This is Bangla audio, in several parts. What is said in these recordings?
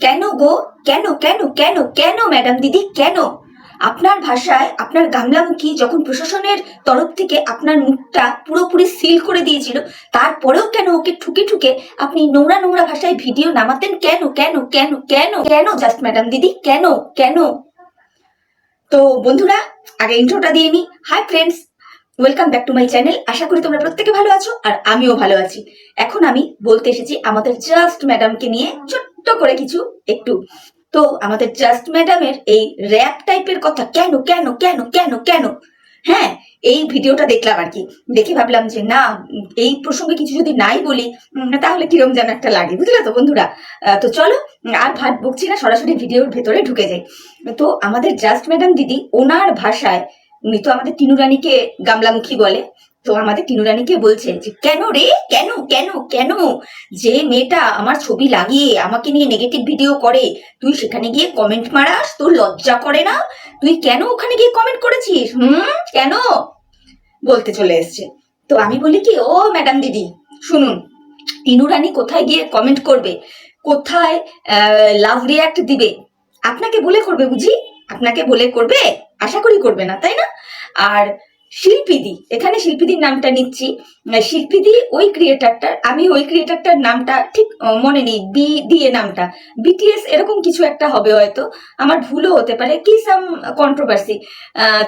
কেন গো? কেন কেন কেন কেন ম্যাডাম দিদি কেন? আপনার ভাষায় আপনার গামলামুখী যখন প্রশাসনের তরফ থেকে আপনার মুখটা পুরোপুরি সিল করে দিয়েছিল, তারপরেও কেন ওকে ঠুকে ঠুকে আপনি নোংরা নোংরা ভাষায় ভিডিও নামাতেন? কেন কেন কেন কেন কেন জাস্ট ম্যাডাম দিদি কেন কেন? তো বন্ধুরা, আগে ইন্ট্রোটা দিয়ে নি। Hi friends, welcome back to my channel. আশা করি তোমরা প্রত্যেকে ভালো আছো আর আমিও ভালো আছি। এখন আমি বলতে এসেছি আমাদের জাস্ট ম্যাডামকে নিয়ে ছোট্ট করে কিছু একটু। তো আমাদের জাস্ট ম্যাডামের এই র্যাপ টাইপের কথা কেন কেন কেন কেন কেন? হ্যাঁ, এই ভিডিওটা দেখলাম আর কি, দেখে ভাবলাম যে না, এই প্রসঙ্গে কিছু যদি নাই বলি তাহলে কিরম যেন একটা লাগে, বুঝলে তো বন্ধুরা। তো চলো আর ভাট বকছি না, সরাসরি ভিডিওর ভেতরে ঢুকে যাই। তো আমাদের জাস্ট ম্যাডাম দিদি ওনার ভাষায়, উনি তো আমাদের টিনু রানীকে গামলামুখী বলে, তো আমাদের টিনু রানীকে বলছে যে কেন রে, কেন কেন কেন? যে মেয়েটা আমার ছবি লাগিয়ে আমাকে নিয়ে নেগেটিভ ভিডিও করে, তুই সেখানে গিয়ে কমেন্ট মারাস? তোর লজ্জা করে না? তুই কেন ওখানে গিয়ে কমেন্ট করেছিস? কেন? বলতে চলে এসছে। তো আমি বলি কি, ও ম্যাডাম দিদি শুনুন, টিনু রানী কোথায় গিয়ে কমেন্ট করবে, কোথায় লাভ রিয়াক্ট দিবে? আপনাকে বলে করবে বুঝি? আপনাকে বলে করবে? আশা করি করবে না, তাই না? আর শিল্পীদি, এখানে শিল্পীদির নামটা নিচ্ছি। শিল্পীদি ওই ক্রিয়েটারটার, আমি ওই ক্রিয়েটারটার নামটা ঠিক মনে নেই, বি দিয়ে নামটা, বিটিএস এরকম কিছু একটা হবে হয়তো, আমার ভুলও হতে পারে, কি সাম কন্ট্রোভার্সি।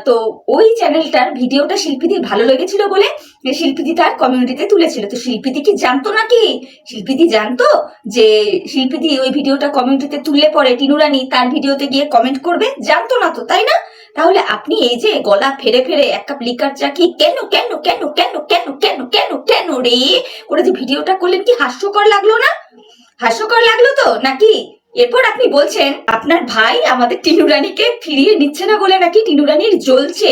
তো ওই চ্যানেলটার ভিডিওটা শিল্পীদির ভালো লেগেছিল বলে শিল্পীদি তার কমিউনিটিতে তুলেছিল। তো শিল্পীদি কি জানতো নাকি? শিল্পীদি জানতো যে শিল্পীদি ওই ভিডিওটা কমিউনিটিতে তুললে পরে টিনু রানী তার ভিডিওতে গিয়ে কমেন্ট করবে? জানতো না তো, তাই না? তাহলে আপনি এই যে গলা ফেরে ফেরে এক কাপ লিকার চা খেয়ে কেন কেন কেন কেন কেন কেন কেন কেন রে করে যে ভিডিওটা করলেন, কি হাস্যকর লাগলো না? হাস্যকর লাগলো তো নাকি? এরপর আপনি বলছেন আপনার ভাই আমাদের টিনু রানীকে ফিরিয়ে নিচ্ছে না বলে নাকি টিনু রানীর জ্বলছে।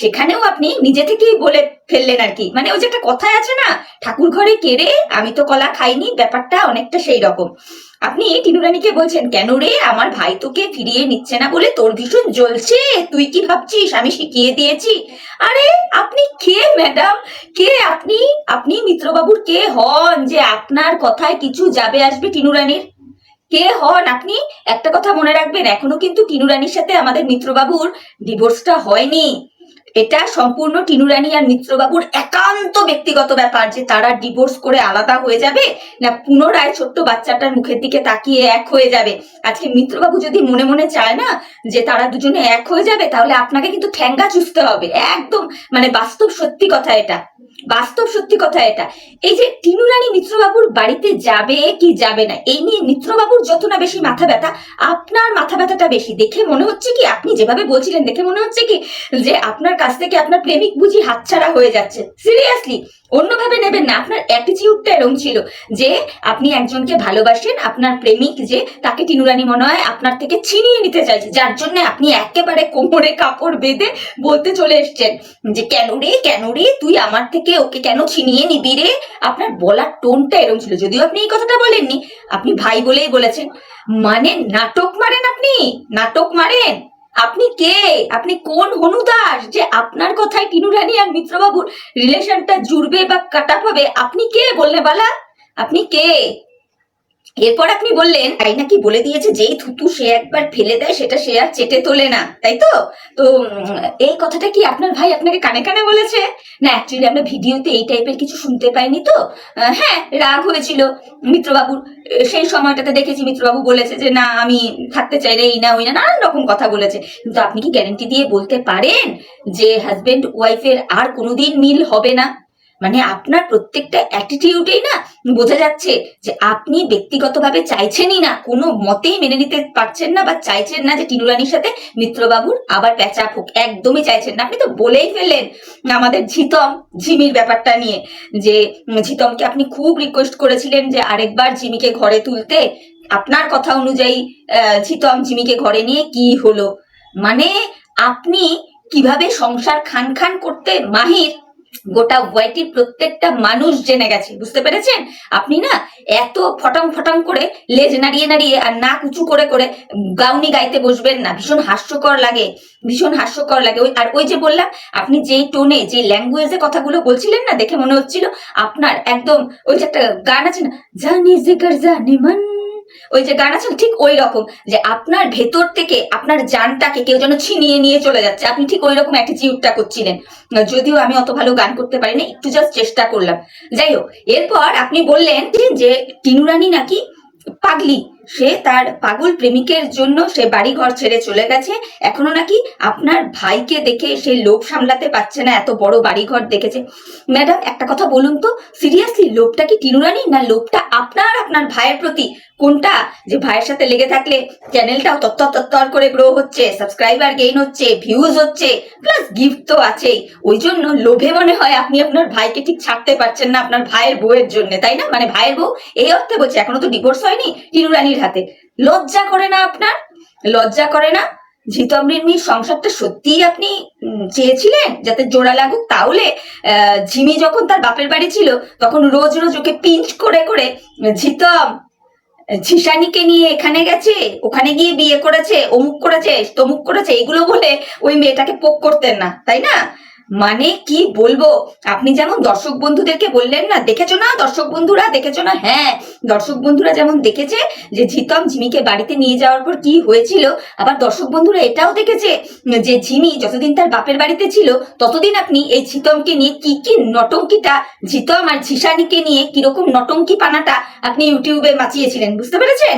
সেখানেও আপনি নিজে থেকেই বলে ফেললেন আর কি, মানে ওই যে একটা কথায় আছে না, ঠাকুর ঘরে কেড়ে আমি তো কলা খাইনি, ব্যাপারটা অনেকটা সেই রকম। আপনি টিনু রানীকে বলছেন কেন রে আমার ভাই তোকে ফিরিয়ে নিচ্ছে না বলে তোর ভীষণ জ্বলছে, তুই কি ভাবছিস আমি শিখিয়ে দিয়েছি? আরে আপনি কে ম্যাডাম? কে আপনি? আপনি মিত্রবাবুর কে হন যে আপনার কথায় কিছু যাবে আসবে টিনু রানীর? কে হন আপনি? একটা কথা মনে রাখবেন, এখনো কিন্তু টিনু রানীর সাথে আমাদের মিত্রবাবুর ডিভোর্সটা হয়নি। এটা সম্পূর্ণ টিনু রানী আর মিত্রবাবুর একান্ত ব্যক্তিগত ব্যাপার যে তারা ডিভোর্স করে আলাদা হয়ে যাবে না পুনরায় ছোট্ট বাচ্চাটার মুখের দিকে তাকিয়ে এক হয়ে যাবে। আজকে মিত্রবাবু যদি মনে মনে চায় না যে তারা দুজনে এক হয়ে যাবে, তাহলে আপনাকে কিন্তু ঠ্যাঙ্গা চুষতে হবে একদম, মানে বাস্তব সত্যি কথা এটা, বাস্তব সত্যি কথা এটা। এই যে টিনু রানী মিত্রবাবুর বাড়িতে যাবে কি যাবে না, এই নিয়ে মিত্রবাবুর যত না বেশি মাথা ব্যথা, আপনার মাথা ব্যথাটা বেশি। দেখে মনে হচ্ছে কি, আপনি যেভাবে বলছিলেন দেখে মনে হচ্ছে কি যে আপনার কাছ থেকে আপনার প্রেমিক বুঝি হাতছাড়া হয়ে যাচ্ছে। সিরিয়াসলি অন্যভাবে নেবেন না, আপনার অ্যাটিটিউডটা এরকম ছিল যে আপনি একজনকে ভালোবাসেন, আপনার প্রেমিক যে তাকে টিনু রানী মনে হয় আপনার থেকে ছিনিয়ে নিতে চাইছে, যার জন্য আপনি একেবারে কোমরে কাপড় বেঁধে বলতে চলে এসছেন যে কেন রে তুই আমার থেকে ওকে কেন ছিনিয়ে নিবি রে? আপনার বলার টোনটা এরকম ছিল, যদিও আপনি এই কথাটা বলেননি, আপনি ভাই বলেই বলেছেন। মানে নাটক মারেন আপনি, নাটক মারেন। আপনি কে? আপনি কোন হনুদাস যে আপনার কথায় টিনু রানী আর মিত্রবাবুর রিলেশনটা জুড়বে বা কাটা হবে? আপনি কে বললে বালা? আপনি কে? এরপর আপনি বললেন তাই নাকি বলে দিয়েছে যেই থুতু সে একবার ফেলে দেয় সেটা সে আর চেটে তোলে না, তাই তো? তো এই কথাটা কি আপনার ভাই আপনাকে কানে কানে বলেছে? না অ্যাকচুয়ালি আমরা ভিডিওতে এই টাইপের কিছু শুনতে পাইনি তো। হ্যাঁ, রাগ হয়েছিল মিত্রবাবুর, সেই সময়টাতে দেখেছি মিত্রবাবু বলেছে যে না আমি থাকতে চাই রে, এই না ওই না, নানান রকম কথা বলেছে। কিন্তু আপনি কি গ্যারেন্টি দিয়ে বলতে পারেন যে হাজবেন্ড ওয়াইফের আর কোনোদিন মিল হবে না? মানে আপনার প্রত্যেকটা অ্যাটিটিউডেই না বোঝা যাচ্ছে যে আপনি ব্যক্তিগতভাবে চাইছেনই না, কোনো মতেই মেনে নিতে পারছেন না বা চাইছেন না যে টিনু রানীর সাথে মিত্রবাবুর আবার প্যাচাপ হোক, একদমই চাইছেন না। আপনি তো বলেই ফেললেন আমাদের ঝিমির ব্যাপারটা নিয়ে, যে ঝিতমকে আপনি খুব রিকোয়েস্ট করেছিলেন যে আরেকবার জিমিকে ঘরে তুলতে। আপনার কথা অনুযায়ী জিমিকে ঘরে নিয়ে কি হলো? মানে আপনি কিভাবে সংসার খান খান করতে মাহির গোটা ওয়াইটির প্রত্যেকটা মানুষ জেনে গেছে, বুঝতে পেরেছেন? আপনি না এত ফটাং ফটাং করে লেজ নাড়িয়ে নাড়িয়ে আর নাক উঁচু করে করে গাউনি গাইতে বসবেন না, ভীষণ হাস্যকর লাগে, ভীষণ হাস্যকর লাগে। আর ওই যে বললাম, আপনি যেই টোনে যে ল্যাঙ্গুয়েজে কথাগুলো বলছিলেন না, দেখে মনে হচ্ছিল আপনার একদম ওই যে একটা গান আছে না, জানি জিগর জানি মন, ওই যে গান আছে ঠিক ওই রকম, যে আপনার ভেতর থেকে আপনার জানটাকে কেউ যেন ছিনিয়ে নিয়ে চলে যাচ্ছে, আপনি ঠিক ওই রকম অ্যাটিটিউডটা করছিলেন। যদিও আমি অত ভালো গান করতে পারি না, একটু জাস্ট চেষ্টা করলাম। যাই হোক, এরপর আপনি বললেন যে টিনু রানী নাকি পাগলি, সে তার পাগল প্রেমিকের জন্য সে বাড়ি ঘর ছেড়ে চলে গেছে, এখনো নাকি আপনার ভাইকে দেখে সে লোভ সামলাতে পারছে না, এত বড় বাড়ি ঘর দেখেছে। ম্যাডাম একটা কথা বলুন তো, সিরিয়াসলি লোভটা কি টিনু রানী, না লোভটা আপনার আপনার ভাইয়ের প্রতি, কোনটা? যে ভাইয়ের সাথে লেগে থাকলে চ্যানেলটাও তত্তর করে গ্রো হচ্ছে, সাবস্ক্রাইবার গেইন হচ্ছে, ভিউজ হচ্ছে, প্লাস গিফট তো আছেই, ওই জন্য লোভে মনে হয় আপনি আপনার ভাইকে ঠিক ছাড়তে পারছেন না আপনার ভাইয়ের বউয়ের জন্য, তাই না? মানে ভাইয়ের বউ এই অর্থে বলছে, এখনো তো ডিভোর্স হয়নি টিনু রানীর হাতে। লজ্জা করে না আপনার? লজ্জা করে না? ঝিতম রিমির সংসারটা সত্যিই আপনি চেয়েছিলেন যাতে জোড়া লাগুক? তাহলে ঝিমি যখন তার বাপের বাড়ি ছিল তখন রোজ রোজ ওকে পিঞ্চ করে করে ঝিতম ঝিসানিকে নিয়ে এখানে গেছে, ওখানে গিয়ে বিয়ে করেছে, অমুক করেছে, তমুক করেছে, এগুলো বলে ওই মেয়েটাকে পোক করতেন না, তাই না? মানে কি বলবো, আপনি যেমন দর্শক বন্ধুদেরকে বললেন না, দেখেছো না দর্শক বন্ধুরা, দেখেছো না? হ্যাঁ, দর্শক বন্ধুরা যেমন দেখেছে যে ঝিতম ঝিমিকে বাড়িতে নিয়ে যাওয়ার পর কি হয়েছিল, আবার দর্শক বন্ধুরা এটাও দেখেছে যে ঝিমি যতদিন তার বাপের বাড়িতে ছিল ততদিন আপনি এই ঝিতমকে নিয়ে কি কি নটঙ্কিটা, ঝিতম আর ঝিসানিকে নিয়ে কিরকম নটঙ্কি পানাটা আপনি ইউটিউবে মাচিয়েছিলেন, বুঝতে পেরেছেন?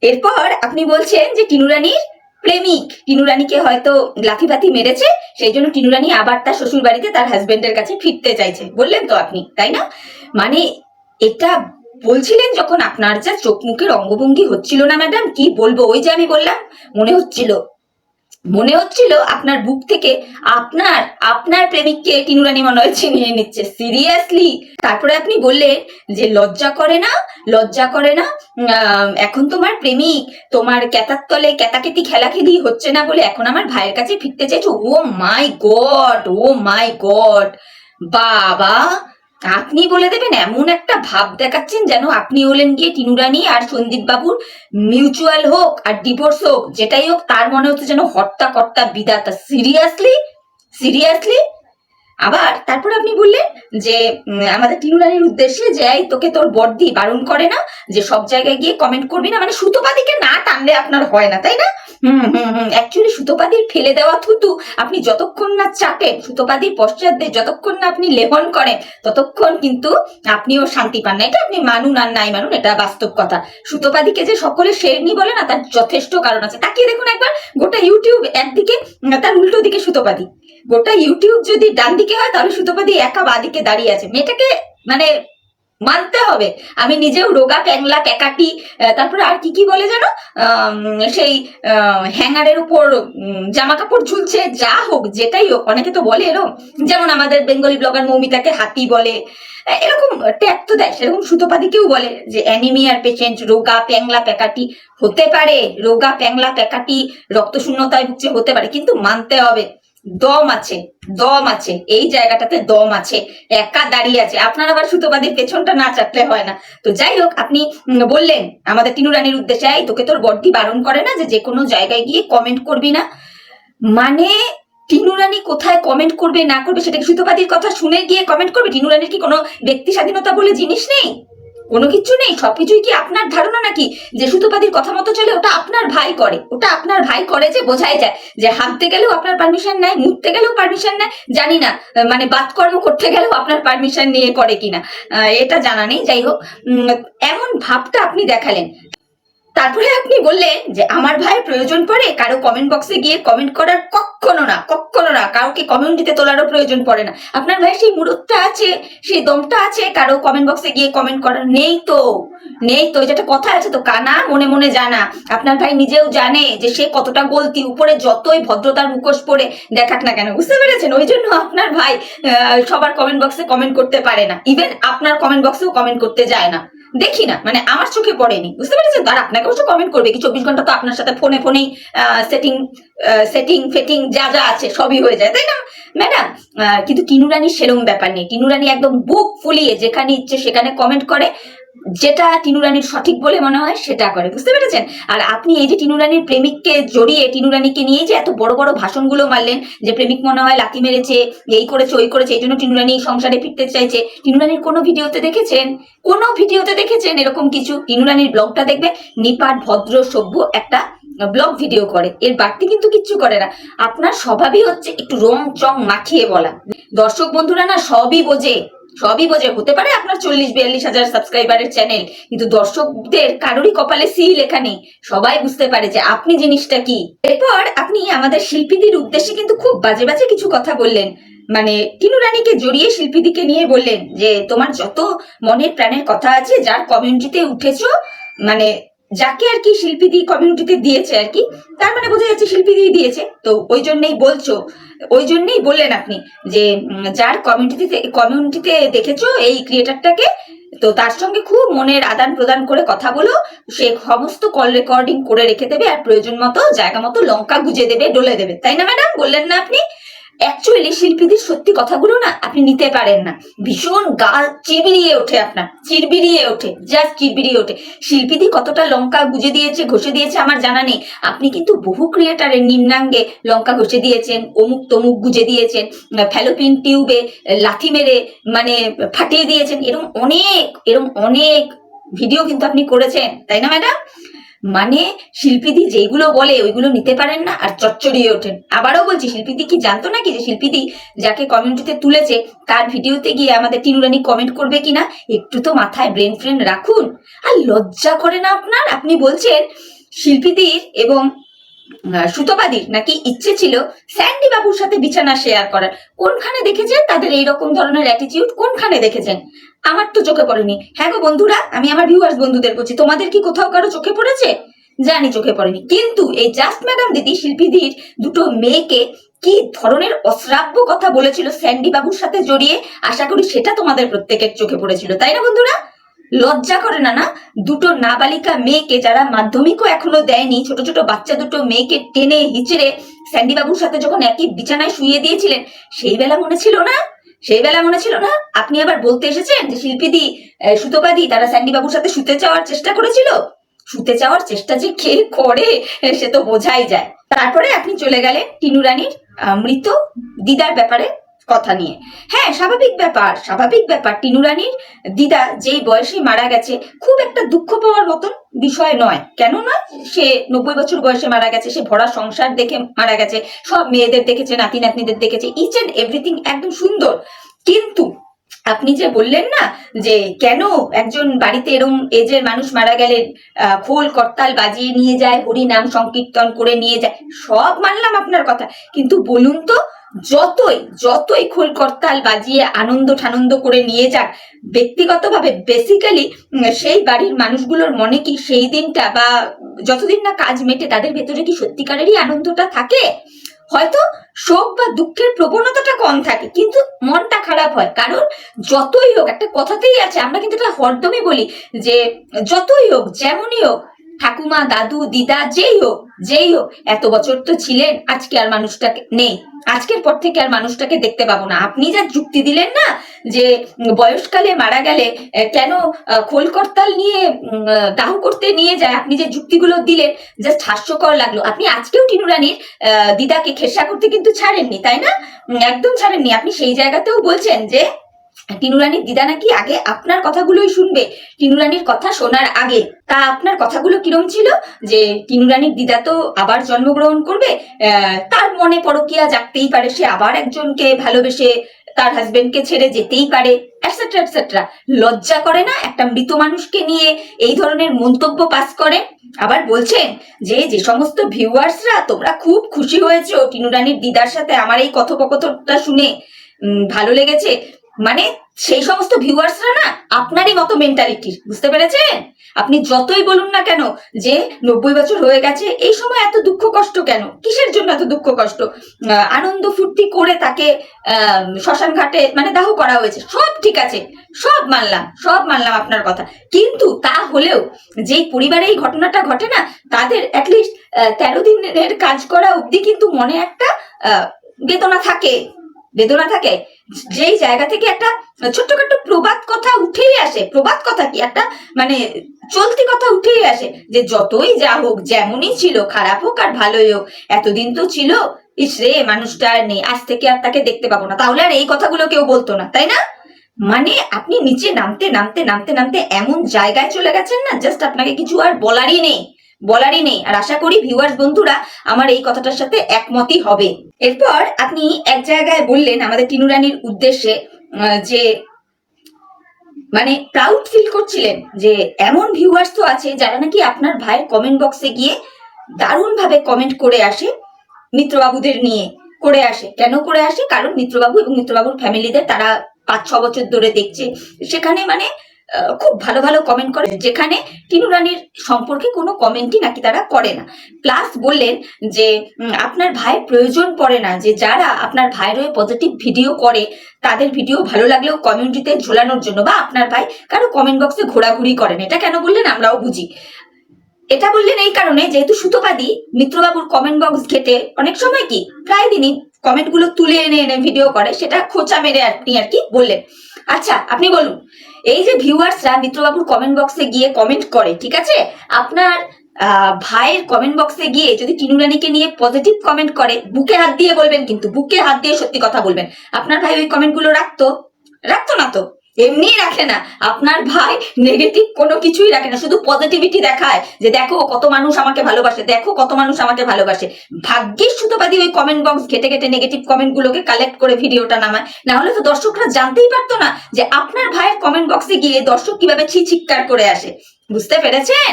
এরপর আপনি বলছেন যে টিনু রানীর প্রেমিক, টিনু রানীকে হয়তো লাথি বাতি মেরেছে, সেই জন্য টিনু রানী আবার তার শ্বশুর বাড়িতে তার হাজবেন্ডের কাছে ফিরতে চাইছে, বললেন তো আপনি, তাই না? মানে এটা বলছিলেন যখন আপনার যা চোখ মুখের অঙ্গভঙ্গি হচ্ছিল না ম্যাডাম, কি বলবো, ওই যে আমি বললাম, মনে হচ্ছিল আপনার বুক থেকে আপনার আপনার প্রেমিককে টিনু রানী মনে হয় ছিনিয়ে নিচ্ছে, সিরিয়াসলি। তারপরে আপনি বললেন যে লজ্জা করে না, লজ্জা করে না, এখন তোমার প্রেমিক তোমার ক্যাতার তলে ক্যাতাকেতি খেলাখেলি হচ্ছে না বলে এখন আমার ভাইয়ের কাছে ফিরতে চাইছো। ও মাই গড, ও মাই গড, বাবা আপনি বলে দেবেন, এমন একটা ভাব দেখাচ্ছেন যেন আপনি হলেন গিয়ে টিনু রানী আর সন্দীপ বাবুর মিউচুয়াল হোক আর ডিভোর্স হোক যেটাই হোক, তার মনে হচ্ছে যেন হর্তা কর্তা বিধাতা। Seriously, seriously. আবার তারপর আপনি বললেন যে আমাদের টিনু রানীর উদ্দেশ্যে যে তোকে তোর বড়দি বারণ করে না যে সব জায়গায় গিয়ে কমেন্ট করবি না, মানে সুতোপাদিকে না টানলে আপনার হয় না, তাই না? অ্যাকচুয়ালি সুতোপাদির ফেলে দেওয়া থুতু আপনি যতক্ষণ না চাটেন, সুতোপাদির পশ্চাৎ দিয়ে যতক্ষণ না আপনি লেহন করেন ততক্ষণ কিন্তু আপনিও শান্তি পান না। এটা আপনি মানুন আর নাই মানুন, এটা বাস্তব কথা। সুতোপাদিকে যে সকলে শেরনি বলে না, তার যথেষ্ট কারণ আছে। তাকিয়ে দেখুন একবার, গোটা ইউটিউব একদিকে, তার উল্টো দিকে সুতোপাদি। গোটা ইউটিউব যদি ডান দিকে হয় তাহলে সুতোপাদি একা বাদিকে দাঁড়িয়ে আছে। মেয়েটাকে মানে মানতে হবে। আমি নিজেও রোগা ক্যাংলা ক্যাকাটি, তারপরে আর কি কি বলে জানো, সেই হ্যাঙ্গারের উপর জামা কাপড় ঝুলছে, যা হোক যেটাই হোক, অনেকে তো বলে এরকম, যেমন আমাদের বেঙ্গলি ব্লগার মৌমিতাকে হাতি বলে, এরকম ট্যাগ তো দেয়, সেরকম সুতোপাদিকেও বলে যে অ্যানিমিয়ার পেশেন্ট, রোগা প্যাংলা প্যাকাটি হতে পারে, রোগা প্যাংলা প্যাকাটি রক্তশূন্যতায় ভুগছে, হতে পারে, কিন্তু মানতে হবে দম আছে, দম আছে, এই জায়গাটাতে দম আছে, একা দাঁড়িয়ে আছে। আপনার আবার সুতোপাদির পেছনটা না চাটলে হয় না। তো যাই হোক, আপনি বললেন আমাদের টিনু রানীর উদ্দেশ্যে, তোকে তোর বড়দি বারণ করে না যে কোনো জায়গায় গিয়ে কমেন্ট করবি না, মানে টিনু রানী কোথায় কমেন্ট করবে না করবে সেটা কি সুতোপাদির কথা শুনে গিয়ে কমেন্ট করবে? টিনু রানীর কি কোনো ব্যক্তি স্বাধীনতা বলে জিনিস নেই? কোনো কিছু নেই? সবকিছুই কি আপনার ধারণা নাকি যে সুতোপাদির কথা মতো চলে? ওটা আপনার ভাই করে, ওটা আপনার ভাই করে, যে বোঝাই যায় যে হাঁটতে গেলেও আপনার পারমিশন নেয়, মুততে গেলেও পারমিশন নেয়, জানি না মানে বাতকর্ম করতে গেলেও আপনার পারমিশন নিয়ে করে কিনা, এটা জানা নেই। যাই হোক, এমন ভাবটা আপনি দেখালেন। তারপরে আপনি বললেন যে আমার ভাই প্রয়োজন পড়ে কারো কমেন্ট বক্সে গিয়ে কমেন্ট করার, কখনো না, কখনো না, কাউকে কমিউনিটিতে তোলারও প্রয়োজন পড়ে না। আপনার ভাই সেই মুরুদটা আছে, সেই দমটা আছে কারো কমেন্ট বক্সে গিয়ে কমেন্ট করার? নেই তো, নেই তো। যেটা কথা আছে তো, কানা মনে মনে জানা। আপনার ভাই নিজেও জানে যে সে কতটা গলতি, উপরে যতই ভদ্রতার মুখোশ পরে দেখাক না কেন, বুঝতে পেরেছেন? ওই জন্য আপনার ভাই সবার কমেন্ট বক্সে কমেন্ট করতে পারে না, ইভেন আপনার কমেন্ট বক্সেও কমেন্ট করতে যায় না, দেখি না, মানে আমার চোখে পড়েনি, বুঝতে পেরেছেন? তার আপনাকে অবশ্য কমেন্ট করবে কি, 24 ঘন্টা তো আপনার সাথে ফোনে ফোনেই সেটিং ফেটিং যা যা আছে সবই হয়ে যায়, তাই না ম্যাডাম? কিন্তু টিনু রানীর সেরকম ব্যাপার নেই। টিনু রানী একদম বুক ফুলিয়ে যেখানে ইচ্ছে সেখানে কমেন্ট করে, যেটা টিনু রানীর সঠিক বলে মনে হয় সেটা করে, বুঝতে পেরেছেন? আর আপনি এই যে টিনু রানীর প্রেমিককে জড়িয়ে টিনু রানীকে নিয়ে যে এত বড় বড় ভাষণগুলো মারলেন, যে প্রেমিক মনে হয় লাথি মেরেছে, এই করেছে ওই করেছে, এই জন্য টিনু রানী সংসারে ফিরতে চাইছে, টিনু রানীর কোনো ভিডিওতে দেখেছেন? কোনো ভিডিওতে দেখেছেন এরকম কিছু? টিনু রানীর ব্লগটা দেখবে, নিপাট ভদ্র সভ্য একটা ব্লগ ভিডিও করে, এর বাড়তি কিন্তু কিচ্ছু করে না। আপনার স্বভাবই হচ্ছে একটু রং চং মাখিয়ে বলা। দর্শক বন্ধুরা না সবই বোঝে, সবই বোঝে। হতে পারে আপনার 40-42 হাজার সাবস্ক্রাইবারের চ্যানেল, কিন্তু দর্শকদের কারোরই কপালে সি লেখা নেই, সবাই বুঝতে পারে যে আপনি জিনিসটা কি। এরপর আপনি আমাদের শিল্পীদের উদ্দেশ্যে কিন্তু খুব বাজে বাজে কিছু কথা বললেন, মানে টিনু রানীকে জড়িয়ে শিল্পীদিকে নিয়ে বললেন যে তোমার যত মনের প্রাণের কথা আছে, যার কমিউনিটিতে উঠেছো, মানে যাকে আর কি শিল্পীদি কমিউনিটিতে দিয়েছে আর কি, তার মানে বোঝা যাচ্ছে শিল্পীদি দিয়েছে, তো ওই জন্যই বলছো, ওই জন্যই বললেন আপনি যে যার কমিউনিটিতে দেখেছো এই ক্রিয়েটারটাকে, তো তার সঙ্গে খুব মনের আদান প্রদান করে কথা বলো, সে সমস্ত কল রেকর্ডিং করে রেখে দেবে, আর প্রয়োজন মতো জায়গা মতো লঙ্কা গুজে দেবে, ডলে দেবে, তাই না ম্যাডাম? বললেন না আপনি? অ্যাকচুয়ালি শিল্পীদের সত্যি কথাগুলো না আপনি নিতে পারেন না, ভীষণ গাল চিরবিরিয়ে ওঠে, আপনার চিরবিরিয়ে ওঠে, জাস্ট চিরবিরিয়ে ওঠে। শিল্পীদি কতটা লঙ্কা গুজে দিয়েছে, ঘষে দিয়েছে আমার জানা নেই, আপনি কিন্তু বহু ক্রিয়েটারের নিম্নাঙ্গে লঙ্কা ঘষে দিয়েছেন, অমুক তমুক গুজে দিয়েছেন, ফ্যালোপিন টিউবে লাথি মেরে মানে ফাটিয়ে দিয়েছেন, এরকম অনেক ভিডিও কিন্তু আপনি করেছেন, তাই না ম্যাডাম? মানে শিল্পীদি যেগুলো বলে ওইগুলো নিতে পারেন না আর চচ্চড়িয়ে ওঠেন। আবারও বলছি, শিল্পীদি কি জানতো নাকি যে শিল্পীদি যাকে কমিউনিটিতে তুলেছে তার ভিডিওতে গিয়ে আমাদের টিনু রানী কমেন্ট করবে কিনা? একটু তো মাথায় ব্রেন ফ্রেন রাখুন। আর লজ্জা করে না আপনার? আপনি বলছেন শিল্পীদির এবং সুতপাদির নাকি ইচ্ছে ছিল স্যান্ডি বাবুর সাথে বিছানা শেয়ার করার। কোনখানে দেখেছেন তাদের এইরকম ধরনের অ্যাটিটিউড? কোনখানে দেখেছেন? আমার তো চোখে পড়েনি। হ্যাঁ গো বন্ধুরা, আমি আমার ভিউয়ার্স বন্ধুদের বলছি, তোমাদের কি কোথাও কারো চোখে পড়েছে? জানি চোখে পড়েনি, কিন্তু এই জাস্ট ম্যাডাম দিদি শিল্পীদির দুটো মেয়েকে কি ধরনের অশ্রাব্য কথা বলেছিল স্যান্ডি বাবুর সাথে জড়িয়ে, আশা করি সেটা তোমাদের প্রত্যেকের চোখে পড়েছিল, তাই না বন্ধুরা? লজ্জা করে না? না, দুটো নাবালিকা মেয়েকে, যারা মাধ্যমিকও এখনো দেয়নি, ছোট ছোট বাচ্চা দুটো মেয়েকে টেনে হিচড়ে স্যান্ডি বাবুর সাথে যখন একই বিছানায় শুইয়ে দিয়েছিলেন, সেই বেলা মনে ছিল না? সেই বেলা মনে ছিল না? আপনি আবার বলতে এসেছেন যে শিল্পীদি সুতোপাদি তারা স্যান্ডি বাবুর সাথে শুতে চাওয়ার চেষ্টা করেছিল। শুতে চাওয়ার চেষ্টা যে কে করে সে তো বোঝাই যায়। তারপরে আপনি চলে গেলেন টিনু রানীর মৃত দিদার ব্যাপারে কথা নিয়ে। হ্যাঁ, স্বাভাবিক ব্যাপার, স্বাভাবিক ব্যাপার। টিনু রানীর দিদা যেই বয়সে মারা গেছে, খুব একটা দুঃখ পাওয়ার মতন বিষয় নয়। কেন নয়? সে 90 বছর বয়সে মারা গেছে, সে ভরা সংসার দেখে মারা গেছে, সব মেয়েদের দেখেছে, নাতি নাতনিদের দেখেছে, ইচ এন্ড এভরিথিং একদম সুন্দর। কিন্তু আপনি যে বললেন না যে কেন একজন বাড়িতে এরম এজের মানুষ মারা গেলে খোল করতাল বাজিয়ে নিয়ে যায়, হরি নাম সংকীর্তন করে নিয়ে যায়, সব মানলাম আপনার কথা, কিন্তু বলুন তো, যতই যতই খোল করতাল বাজিয়ে আনন্দ ঠানন্দ করে নিয়ে যাক, ব্যক্তিগতভাবে বেসিক্যালি সেই বাড়ির মানুষগুলোর মনে কি সেই দিনটা বা যতদিন না কাজ মেটে তাদের ভেতরে কি সত্যিকারেরই আনন্দটা থাকে? হয়তো শোক বা দুঃখের প্রবণতাটা কম থাকে, কিন্তু মনটা খারাপ হয়। কারণ যতই হোক, একটা কথাতেই আছে, আমরা কিন্তু এটা হরদমই বলি যে যতই হোক, যেমনই হোক, ঠাকুমা দাদু দিদা যেই হোক এত বছর তো ছিলেন, আজকে আর মানুষটাকে নেই, আজকের পর থেকে আর মানুষটাকে দেখতে পাবো না। আপনি যা যুক্তি দিলেন না যে বয়সকালে মারা গেলে কেন খোল করতাল নিয়ে দাহ করতে নিয়ে যায়, আপনি যে যুক্তিগুলো দিলেন জাস্ট হাস্যকর লাগলো। আপনি আজকেও টিনু রানীর দিদাকে খেসা করতে কিন্তু ছাড়েননি, তাই না? একদম ছাড়েননি। আপনি সেই জায়গাতেও বলছেন যে টিনু রানীর দিদা নাকি আগে আপনার কথাগুলোই শুনবে, টিনু রানীর কথা শোনার আগে। তা আপনার কথাগুলো কিরম ছিল? যে টিনু রানীর দিদা তো আবার জন্মগ্রহণ করবে, তার মনে পরকিয়া জাগতেই পারে, সে আবার একজনকে ভালোবেসে তার হাজবেন্ডকে ছেড়ে যেতেই পারে, এটসেট্রা এটসেট্রা। লজ্জা করে না একটা মৃত মানুষকে নিয়ে এই ধরনের মন্তব্য পাস করে? আবার বলছেন যে যে সমস্ত ভিউয়ার্সরা তোমরা খুব খুশি হয়েছো টিনু রানীর দিদার সাথে আমার এই কথোপকথনটা শুনে, ভালো লেগেছে, মানে সেই সমস্ত ভিউয়ার্সরা না আপনারই মতো মেন্টালিটির, বুঝতে পেরেছেন? আপনি যতই বলুন না কেন যে 90 বছর হয়ে গেছে, এই সময় এত দুঃখ কষ্ট কেন? কিসের জন্য এত দুঃখ কষ্ট? আনন্দ ফুর্তি করে তাকে শ্মশান ঘাটে মানে দাহ করা হয়েছে, সব ঠিক আছে, সব মানলাম আপনার কথা। কিন্তু তা হলেও যেই পরিবারে এই ঘটনাটা ঘটে না, তাদের অ্যাটলিস্ট 13 দিনের কাজ করা অবধি কিন্তু মনে একটা বেদনা থাকে, বেদনা থাকে। যেই জায়গা থেকে একটা ছোট্টখাট্ট প্রবাদ কথা উঠেই আসে, প্রবাদ কথা কি একটা মানে চলতি কথা উঠেই আসে যে যতই যা হোক, যেমনই ছিল, খারাপ হোক আর ভালোই হোক, এতদিন তো ছিল, ইস রে মানুষটা আর নেই, আজ থেকে আর তাকে দেখতে পাবো না, তাহলে আর এই কথাগুলো কেউ বলতো না, তাই না? মানে আপনি নিচে নামতে নামতে নামতে নামতে এমন জায়গায় চলে গেছেন না, জাস্ট আপনাকে কিছু আর বলারই নেই, বলারই নেই। আর আশা করি ভিউয়ার্স বন্ধুরা আমার এই কথাটার সাথে একমতই হবে। এরপর আপনি এক জায়গায় বললেন আমাদের টিনু রানীর উদ্দেশ্যে যে মানে প্রাউড ফিল করছিলেন যে এমন ভিউয়ার্স তো আছে যারা নাকি আপনার ভাইয়ের কমেন্ট বক্সে গিয়ে দারুণ ভাবে কমেন্ট করে আসে, মিত্রবাবুদের নিয়ে করে আসে। কেন করে আসে? কারণ মিত্রবাবু এবং মিত্রবাবুর ফ্যামিলিদের তারা 5-6 বছর ধরে দেখছে, সেখানে মানে খুব ভালো ভালো কমেন্ট করে, যেখানে টিনু রানীর সম্পর্কে কোনো কমেন্টই নাকি তারা করে না। প্লাস বললেন যে আপনার ভাইয়ের প্রয়োজন পড়ে না যে যারা আপনার ভাইয়ের হয়ে পজিটিভ ভিডিও করে তাদের ভিডিও ভালো লাগলেও কমিউনিটিতে ঝোলানোর জন্য, বা আপনার ভাই কারো কমেন্ট বক্সে ঘোরাঘুরি করেন। এটা কেন বললেন আমরাও বুঝি। এটা বললেন এই কারণে যেহেতু সুতোপাদি মিত্রবাবুর কমেন্ট বক্স ঘেটে অনেক সময় কি প্রায় দিনই কমেন্ট গুলো তুলে এনে এনে ভিডিও করে, সেটা খোঁচা মেরে আপনি আর কি বললেন। আচ্ছা আপনি বলুন, এই যে ভিউয়ার্সরা মিত্রবাবুর কমেন্ট বক্সে গিয়ে কমেন্ট করে, ঠিক আছে, আপনার ভাইয়ের কমেন্ট বক্সে গিয়ে যদি টিনু রানীকে নিয়ে পজিটিভ কমেন্ট করে, বুকে হাত দিয়ে বলবেন, কিন্তু বুকে হাত দিয়ে সত্যি কথা বলবেন, আপনার ভাই ওই কমেন্ট গুলো রাখতো? রাখতো না তো, এমনি রাখে না। আপনার ভাই নেগেটিভ কোনো কিছুই রাখে না, শুধু পজিটিভিটি দেখায় যে দেখো কত মানুষ আমাকে ভালোবাসে, দেখো কত মানুষ আমাকে ভালোবাসে। ভাগ্যিস সুতোপাদি ওই কমেন্ট বক্স ঘেটে ঘেটে নেগেটিভ কমেন্ট গুলোকে কালেক্ট করে ভিডিওটা নামায়, না হলে তো দর্শকরা জানতেই পারতো না যে আপনার ভাইয়ের কমেন্ট বক্সে গিয়ে দর্শক কিভাবে ছি চিৎকার করে আসে। বুঝতে পেরেছেন?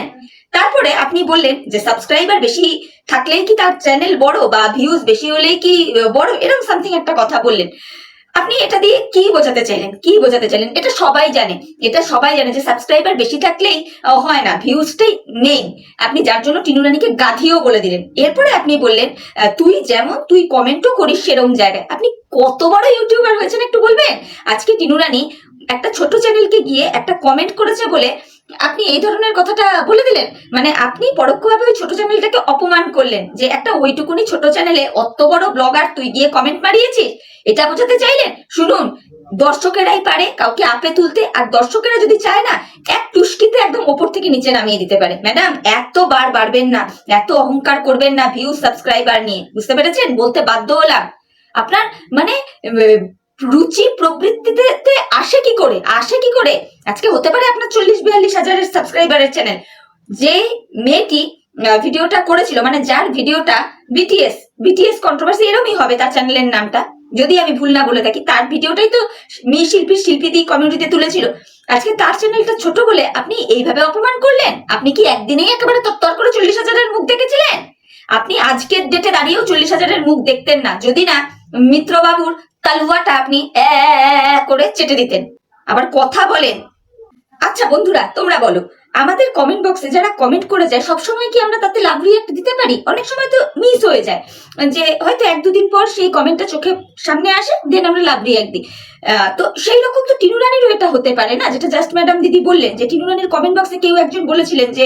তারপরে আপনি বললেন যে সাবস্ক্রাইবার বেশি থাকলেই কি তার চ্যানেল বড়, বা ভিউজ বেশি হলেই কি বড়, এরকম সামথিং একটা কথা বললেন। আপনি এটা দিয়ে কি বোঝাতে চাইলেন, কি বোঝাতে চাইলেন? এটা সবাই জানে, এটা সবাই জানে যে সাবস্ক্রাইবার বেশি থাকলেই হয় না, ভিউজটাই নেই। আপনি যার জন্য টিনু রানীকে গাধিও বলে দিলেন। এরপরে আপনি বললেন তুই যেমন তুই কমেন্টও করিস সেরকম জায়গায়। আপনি কত বড় ইউটিউবার হয়েছেন একটু বলবেন? আজকে টিনু রানী একটা ছোট চ্যানেলকে গিয়ে একটা কমেন্ট করেছে বলে আপনি এই ধরনের কথাটা বলে দিলেন। মানে আপনি পরোক্ষভাবে ওই ছোট চ্যানেলটাকে অপমান করলেন, যে একটা ওইটুকুনি ছোট চ্যানেলে অত বড় ব্লগার তুই গিয়ে কমেন্ট মারিয়েছিস, এটা বোঝাতে চাইলেন? শুনুন, দর্শকেরাই পারে কাউকে আপে তুলতে, আর দর্শকেরা যদি চায় না এক টুস্কিতে একদম ওপর থেকে নিচে নামিয়ে দিতে পারে। ম্যাডাম এত বার বাড়বেন না, এত অহংকার করবেন না ভিউ সাবস্ক্রাইবার নিয়ে, বুঝতে পেরেছেন? বলতে বাধ্য হলাম। আপনার মানে রুচি প্রবৃত্তিতে আসে কি করে, আসে কি করে? আজকে হতে পারে আপনার 40-42 হাজারের সাবস্ক্রাইবারের চ্যানেল, যে মেয়েটি ভিডিওটা করেছিল, মানে যার ভিডিওটা বিটিএস বিটিএস কন্ট্রোভার্সি এরকমই হবে তার চ্যানেলের নামটা, যদি আমি ভুল না বলে থাকি, তার ভিডিওটাই তো মেয়ে শিল্পী দিয়ে কমিউনিটিতে তুলেছিল। আজকে তার চ্যানেলটা ছোট বলে আপনি এইভাবে অপমান করলেন। আপনি কি একদিনেই একেবারে তত্তর করে 40 হাজারের মুখ দেখেছিলেন? আপনি আজকের ডেটে দাঁড়িয়েও 40 হাজারের মুখ দেখতেন না, যদি না মিত্রবাবুর তালুয়াটা আপনি করে চেটে দিতেন। আবার কথা বলেন। আচ্ছা বন্ধুরা তোমরা বলো, আমাদের কমেন্ট বক্সে যারা কমেন্ট করে যায় সবসময় কি আমরা তাতে লাভ রিয়াক্ট দিতে পারি? অনেক সময় তো মিস হয়ে যায়, যে হয়তো 1-2 দিন পর সেই কমেন্টটা চোখে সামনে আসে, দেন আমরা লাভ রিয়াক্ট দিই। তো সেই রকম তো টিনু রানীরও এটা হতে পারে না, যেটা জাস্ট ম্যাডাম দিদি বললেন, যে টিনু রানীর কমেন্ট বক্সে কেউ একজন বলেছিলেন যে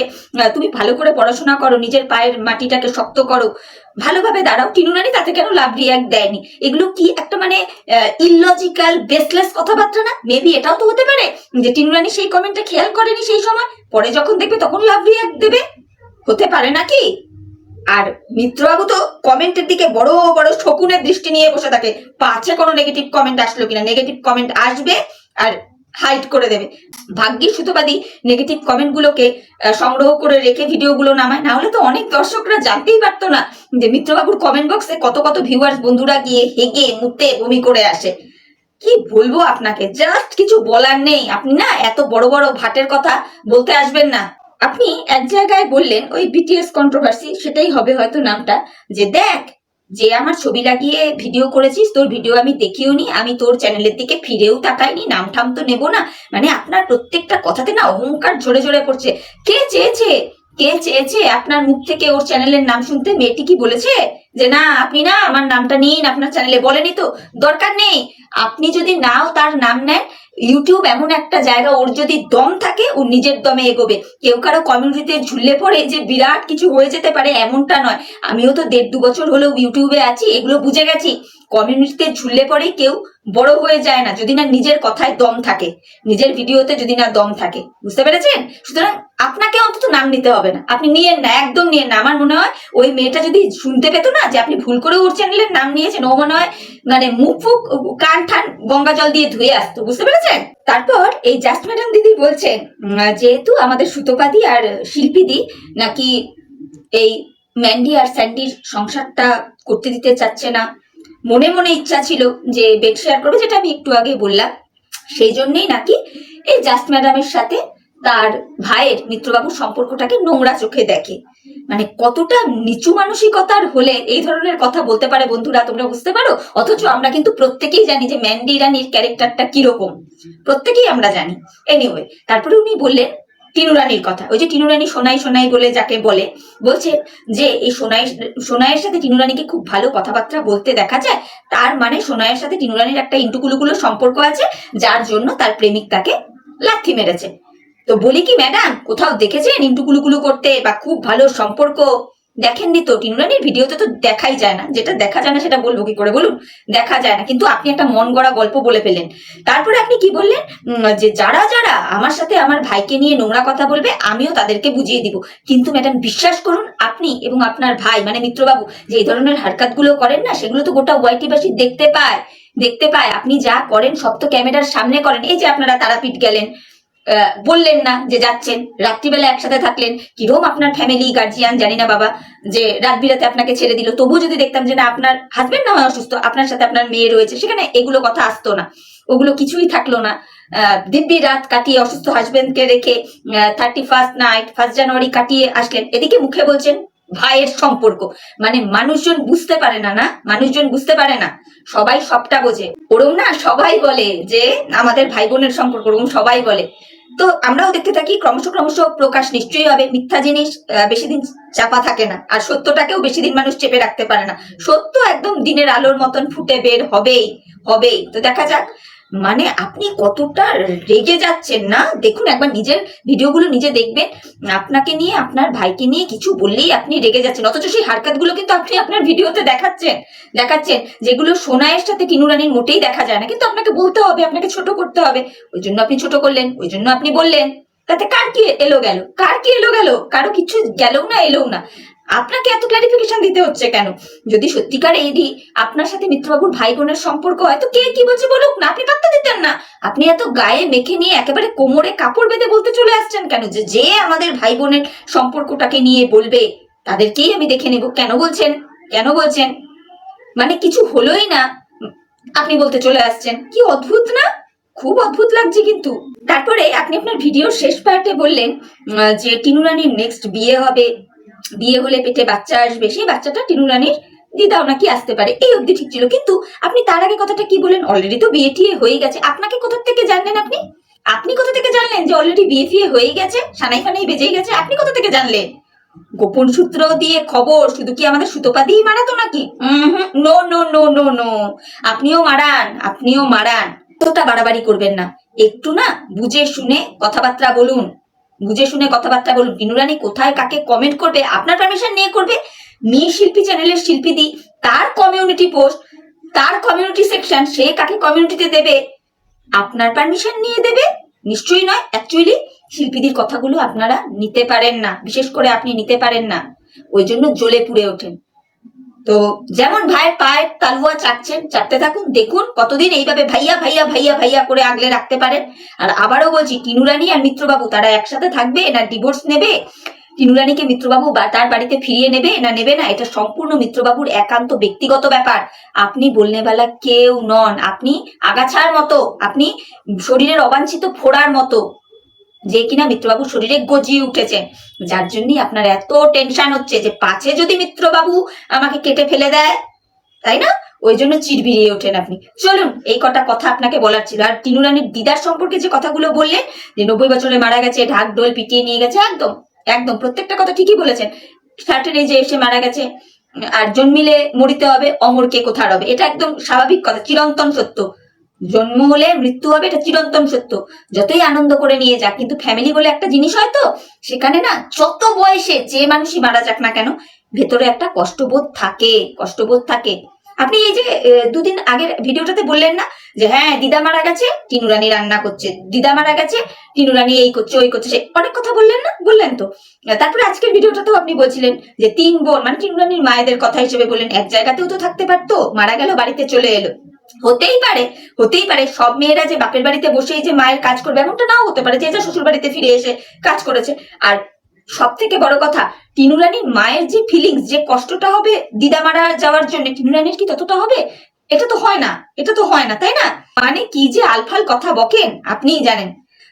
তুমি ভালো করে পড়াশোনা করো, নিজের পায়ের মাটিটাকে শক্ত করো, ভালোভাবে দাঁড়াও। টিনু রানী তাতে কেন লাভ রিয়াক্ট দেয়নি? এগুলো কি একটা মানে ইললজিক্যাল বেসলেস কথাবার্তা না? মেবি এটাও তো হতে পারে যে টিনু রানী সেই কমেন্টটা খেয়াল করেনি সেই সময়, পরে যখন দেখবে তখন লাভ রিয়াক্ট দেবে। হতে পারে নাকি? আর মিত্রবাবু তো কমেন্টের দিকে বড় বড় শকুনের দৃষ্টি নিয়ে বসে থাকে, পাচ্ছে কোনো নেগেটিভ কমেন্ট আসলো কিনা। নেগেটিভ কমেন্ট আসবে আর হাইড করে দেবে। ভাগ্যিস সুতোবাদী নেগেটিভ কমেন্ট গুলোকে সংগ্রহ করে রেখে ভিডিওগুলো নামায়, না হলে তো অনেক দর্শকরা জানতেই পারতো না যে মিত্রবাবুর কমেন্ট বক্সে কত কত ভিউয়ার্স বন্ধুরা গিয়ে হেগে মুতে বমি করে আসে। কি বলবো আপনাকে, জাস্ট কিছু বলার নেই। আপনি না এত বড় বড় ভাটের কথা বলতে আসবেন না। আপনি এক জায়গায় বললেন ওই বিটিএস কন্ট্রোভার্সি, সেটাই হবে হয়তো নামটা, যে দেখ যে আমার ছবি লাগিয়ে ভিডিও করেছিস, তোর ভিডিও আমি দেখিও নি, আমি তোর চ্যানেলের দিকে ফিরেও তাকাইনি, নাম ঠাম তো নেবো না। মানে আপনার প্রত্যেকটা কথাতে না অহংকার ঝরে ঝরে পড়ছে। কে চেয়েছে, কে চেয়েছে আপনার মুখ থেকে ওর চ্যানেলের নাম শুনতে? মেয়েটি কি বলেছে যে না আপনি না আমার নামটা নিন আপনার চ্যানেলে? বলেনি তো, দরকার নেই। আপনি যদি নাও তার নাম নেন, ইউটিউব এমন একটা জায়গা, ওর যদি দম থাকে ও নিজের দমে এগোবে। কেউ কারো কমিউনিটিতে ঝুললে পড়ে যে বিরাট কিছু হয়ে যেতে পারে এমনটা নয়। আমিও তো 1.5-2 বছর হলেও ইউটিউবে আছি, এগুলো বুঝে গেছি। কমিউনিটিতে ঝুললে পরেই কেউ বড় হয়ে যায় না যদি না নিজের কথায় দম থাকে, নিজের ভিডিওতে যদি না দম থাকে, বুঝতে পেরেছেন? সুতরাং আপনাকে অন্তত নাম নিতে হবে না, আপনি নিয়েন না, একদম নিয়েন না। আমার মনে হয় ওই মেয়েটা যদি শুনতে পেতো না যে আপনি ভুল করে ওর চ্যানেলের নাম নিয়েছেন, ও মনে হয় মানে মুখ ফুক কান ঠান গঙ্গা জল দিয়ে ধুয়ে আসতো, বুঝতে পেরেছেন? তারপর এই জাস্ট ম্যাডাম দিদি বলছেন যেহেতু আমাদের সুতোপাদি আর শিল্পীদি নাকি এই ম্যান্ডি আর স্যান্ডির সংসারটা করতে দিতে চাচ্ছে না, মনে মনে ইচ্ছা ছিল যে বেড শেয়ার করবে, যেটা আমি একটু আগে বললাম, সেই জন্যই নাকি এই জাস্ট ম্যাডামের সাথে তার ভাইয়ের মিত্রবাবুর সম্পর্কটাকে নোংরা চোখে দেখে। মানে কতটা নিচু মানসিকতার হলে এই ধরনের কথা বলতে পারে বন্ধুরা, তোমরা বুঝতে পারো? অথচ আমরা কিন্তু প্রত্যেকেই জানি যে ম্যান্ডি ইরানির ক্যারেক্টারটা কিরকম, প্রত্যেকেই আমরা জানি। এনিওয়ে, তারপরে উনি বললেন টিনু রানীর কথা, ওই যে টিনু রানী সোনাই সোনাই বলে যাকে বলে, বলছে যে এই সোনাইয়ের সাথে টিনু রানীকে খুব ভালো কথাবার্তা বলতে দেখা যায়, তার মানে সোনাইয়ের সাথে টিনু রানীর একটা ইন্টুকুলুকুলো সম্পর্ক আছে, যার জন্য তার প্রেমিক তাকে লাথি মেরেছে। তো বলি কি ম্যাডাম, কোথাও দেখেছেন ইন্টুকুলুকুলু করতে বা খুব ভালো সম্পর্ক? দেখেননি তো, টিনু রানীর ভিডিওতে তো দেখাই যায় না। যেটা দেখা যায় না সেটা বলবো কি করে বলুন, দেখা যায় না। কিন্তু আপনি একটা মন গড়া গল্প বলে ফেলেন। তারপরে আপনি কি বললেন যে যারা যারা আমার সাথে আমার ভাইকে নিয়ে নোংরা কথা বলবে আমিও তাদেরকে বুঝিয়ে দিব। কিন্তু ম্যাডাম বিশ্বাস করুন, আপনি এবং আপনার ভাই মানে মিত্রবাবু যে এই ধরনের হারকাত গুলো করেন না, সেগুলো তো গোটা ওয়াইটিবাসী দেখতে পায়। আপনি যা করেন সব তো ক্যামেরার সামনে করেন। এই যে আপনারা তারাপীঠ গেলেন, বললেন না যে যাচ্ছেন, রাত্রিবেলা একসাথে থাকলেন, কিরকম আপনার ফ্যামিলি গার্জিয়ান জানি না বাবা, যে রাত বিরাতে আপনাকে ছেড়ে দিল, তবুও যদি দেখতাম যে না আপনার হাজবেন্ড না হয় অসুস্থ, আপনার সাথে আপনার মেয়ে রয়েছে, সেখানে এগুলো কথা আসতো না, ওগুলো কিছুই থাকলো না। দিব্যি রাত কাটিয়ে অসুস্থ হাজবেন্ডকে রেখে 31st নাইট 1 জানুয়ারি কাটিয়ে আসলেন, এদিকে মুখে বলছেন ভাইয়ের সম্পর্ক। মানে মানুষজন বুঝতে পারে না, মানুষজন বুঝতে পারে না, সবাই সবটা বোঝে। ওরম না সবাই বলে যে আমাদের ভাই বোনের সম্পর্ক, ওরকম সবাই বলে। তো আমরাও দেখতে থাকি, ক্রমশ ক্রমশ প্রকাশ নিশ্চয়ই হবে। মিথ্যা জিনিস বেশি দিন চাপা থাকে না, আর সত্যটাকেও বেশি দিন মানুষ চেপে রাখতে পারে না। সত্য একদম দিনের আলোর মতন ফুটে বের হবেই। তো দেখা যাক। মানে আপনি কতটা রেগে যাচ্ছেন না, দেখুন একবার নিজের ভিডিওগুলো নিজে দেখবেন। আপনাকে নিয়ে আপনার ভাইকে নিয়ে কিছু বললেই আপনি রেগে যাচ্ছেন, অথচ সেই হারকাত গুলো কিন্তু আপনি আপনার ভিডিওতে দেখাচ্ছেন যেগুলো সোনাইয়ের সাথে টিনু রানীর মোটেই দেখা যায় না। কিন্তু আপনাকে বলতে হবে, আপনাকে ছোট করতে হবে, ওই জন্য আপনি ছোট করলেন, ওই জন্য আপনি বললেন। তাতে কার কি এলো গেল? কারো কিছু গেল না, এলো না। আপনাকে এত ক্লারিফিকেশন দিতে হচ্ছে কেন? যদি সত্যিকার এই আপনার সাথে মিত্রবাবুর ভাই বোনের সম্পর্ক হয় তো কে কি বলছে বলুক না, আপনি পাত্তা দিতেন না। আপনি এত গায়ে মেখে নিয়ে একেবারে কোমরে কাপড় বেঁধে বলতে চলে আসছেন কেন যে আমাদের ভাই বোনের সম্পর্কটাকে নিয়ে বলবে তাদেরকেই আমি দেখে নেব? কেন বলছেন? মানে কিছু হলোই না, আপনি বলতে চলে আসছেন। কি অদ্ভুত না? খুব অদ্ভুত লাগছে কিন্তু। তারপরে আপনি আপনার ভিডিওর শেষ পার্টে বললেন যে টিনু রানীর নেক্সট বিয়ে হবে, বিয়ে হলে পেটে বাচ্চা আসবে, সেই বাচ্চাটা টিনু রানীর দিদাও নাকি আসতে পারে। এই অবধি ঠিক ছিল, কিন্তু আপনি তার আগে কথাটা কি বলেন, অলরেডি তো বিয়ে টিয়ে হয়ে গেছে। আপনাকে কোথা থেকে জানলেন? আপনি কোথা থেকে জানলেন যে অলরেডি বিয়ে ফিয়ে হয়ে গেছে, সানাই ফানাই বেজেই গেছে? আপনি কোথা থেকে জানলেন? গোপন সূত্র দিয়ে খবর শুধু কি আমাদের সুতোপা দিয়েই মারাতো নাকি? No no no no no, আপনিও মারান। তোটা বাড়াবাড়ি করবেন না, একটু না বুঝে শুনে কথাবার্তা বলুন। টিনু রানী কোথায় কাকে কমেন্ট করবে আপনার পারমিশন নিয়ে করবে? মেয়ে শিল্পী চ্যানেলের শিল্পীদি, তার কমিউনিটি পোস্ট, তার কমিউনিটি সেকশন, সে কাকে কমিউনিটিতে দেবে আপনার পারমিশন নিয়ে দেবে? নিশ্চয়ই নয়। অ্যাকচুয়ালি শিল্পীদের কথাগুলো আপনারা নিতে পারেন না, বিশেষ করে আপনি নিতে পারেন না, ওই জন্য জ্বলে পুড়ে ওঠেন। তো যেমন ভাইয়ের পায়ের তালুয়া চাটতে থাকুন, দেখুন কতদিন এইভাবে ভাইয়া ভাইয়া ভাইয়া ভাইয়া করে আগলে রাখতে পারেন। আর আবারও বলছি, টিনু রানী আর মিত্রবাবু তারা একসাথে থাকবে না ডিভোর্স নেবে? টিনু রানীকে মিত্রবাবু তার বাড়িতে ফিরিয়ে নেবে না, এটা সম্পূর্ণ মিত্রবাবুর একান্ত ব্যক্তিগত ব্যাপার। আপনি বলনেওয়ালা কেউ নন, আপনি আগাছার মতো, আপনি শরীরের অবাঞ্ছিত ফোড়ার মতো, যে কিনা মিত্রবাবুর শরীরে গজিয়ে উঠেছে, যার জন্যই আপনার এত টেনশন হচ্ছে যে পাছে যদি মিত্রবাবু আমাকে কেটে ফেলে দেয়, তাই না? ওই জন্য চিড়বিড়িয়ে ওঠেন আপনি। চলুন, এই কটা কথা আপনাকে বলার ছিল। আর টিনু রানীর দিদার সম্পর্কে যে কথাগুলো বললেন যে 90 বছরে মারা গেছে, ঢাক ঢোল পিটিয়ে নিয়ে গেছে, একদম প্রত্যেকটা কথা ঠিকই বলেছেন। সার্টেন এজে এসে মারা গেছে, আর জন্মিলে মরিতে হবে, অমর কে কোথার হবে, এটা একদম স্বাভাবিক কথা, চিরন্তন সত্য। জন্ম হলে মৃত্যু হবে, এটা চিরন্তন সত্য। যতই আনন্দ করে নিয়ে যাক, কিন্তু ফ্যামিলি বলে একটা জিনিস হয় তো, সেখানে না যত বয়সে যে মানুষই মারা যাক না কেন, ভেতরে একটা কষ্টবোধ থাকে। আপনি এই যে দুদিন আগের ভিডিওটাতে বললেন না যে হ্যাঁ দিদা মারা গেছে টিনু রানী রান্না করছে, দিদা মারা গেছে টিনু রানী এই করছে ওই করছে, সে অনেক কথা বললেন না, বললেন তো। তারপরে আজকের ভিডিওটাতেও আপনি বলছিলেন যে 3 বোন মানে টিনু রানীর মায়েদের কথা হিসেবে বললেন এক জায়গাতেও তো থাকতে পারতো, মারা গেল বাড়িতে চলে এলো। হতেই পারে সব মেয়েরা যে বাপের বাড়িতে বসেই যে মায়ের কাজ করবে এমনটা নাও হতে পারে, যে যা শ্বশুর বাড়িতে ফিরে এসে কাজ করেছে। আর সব থেকে বড় কথা, টিনু রানীর মায়ের যে ফিলিংস, যে কষ্টটা হবে দিদা মারা যাওয়ার জন্য, টিনু রানীর কি ততটা হবে? এটা তো হয় না, তাই না? মানে কি যে আলফাল কথা বকেন আপনিই জানেন।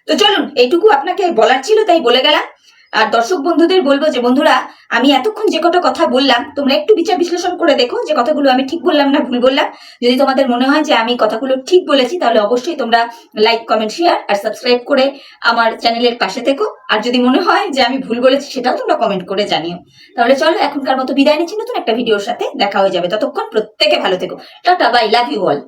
তো চলুন, এইটুকু আপনাকে বলার ছিল তাই বলে গেলাম। আর দর্শক বন্ধুদের বলবো যে বন্ধুরা, আমি এতক্ষণ যে কটা কথা বললাম তোমরা একটু বিচার বিশ্লেষণ করে দেখো যে কথাগুলো আমি ঠিক বললাম না ভুল বললাম। যদি তোমাদের মনে হয় যে আমি কথাগুলো ঠিক বলেছি তাহলে অবশ্যই তোমরা লাইক কমেন্ট শেয়ার আর সাবস্ক্রাইব করে আমার চ্যানেলের পাশে থেকো। আর যদি মনে হয় যে আমি ভুল বলেছি সেটাও তোমরা কমেন্ট করে জানিও। তাহলে চলো এখনকার মতো বিদায় নিচ্ছি, নতুন একটা ভিডিওর সাথে দেখা হয়ে যাবে। ততক্ষণ প্রত্যেকে ভালো থেকো। Tata, bye, love you all.